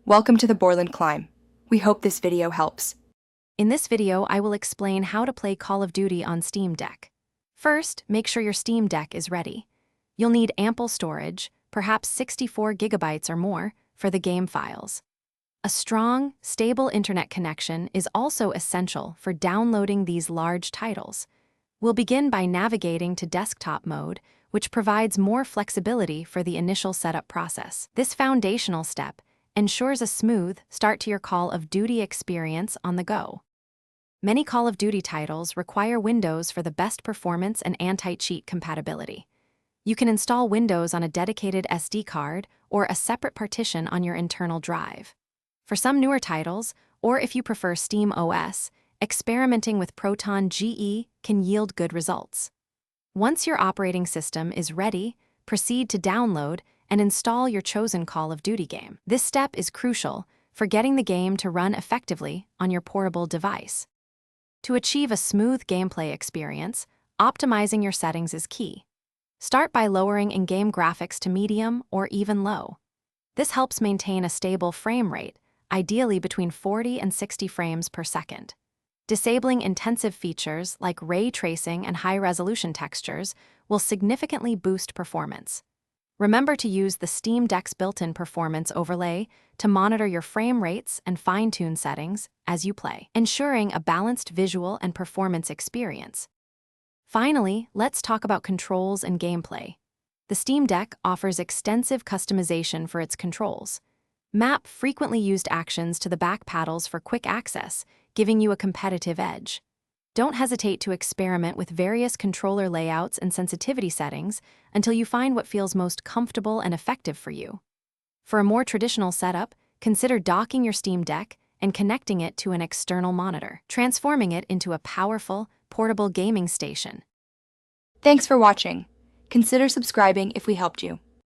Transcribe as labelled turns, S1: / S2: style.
S1: Welcome to the Borland Climb. We hope this video helps.
S2: In this video, I will explain how to play Call of Duty on Steam Deck. First, make sure your Steam Deck is ready. You'll need ample storage, perhaps 64 gigabytes or more, for the game files. A strong, stable internet connection is also essential for downloading these large titles. We'll begin by navigating to desktop mode, which provides more flexibility for the initial setup process. This foundational step ensures a smooth start to your Call of Duty experience on the go. Many Call of Duty titles require Windows for the best performance and anti-cheat compatibility. You can install Windows on a dedicated SD card or a separate partition on your internal drive. For some newer titles, or if you prefer Steam OS, experimenting with Proton GE can yield good results. Once your operating system is ready, proceed to download and install your chosen Call of Duty game. This step is crucial for getting the game to run effectively on your portable device. To achieve a smooth gameplay experience, optimizing your settings is key. Start by lowering in-game graphics to medium or even low. This helps maintain a stable frame rate, ideally between 40 and 60 frames per second. Disabling intensive features like ray tracing and high-resolution textures will significantly boost performance. Remember to use the Steam Deck's built-in performance overlay to monitor your frame rates and fine-tune settings as you play, ensuring a balanced visual and performance experience. Finally, let's talk about controls and gameplay. The Steam Deck offers extensive customization for its controls. Map frequently used actions to the back paddles for quick access, giving you a competitive edge. Don't hesitate to experiment with various controller layouts and sensitivity settings until you find what feels most comfortable and effective for you. For a more traditional setup, consider docking your Steam Deck and connecting it to an external monitor, transforming it into a powerful, portable gaming station.
S1: Thanks for watching. Consider subscribing if we helped you.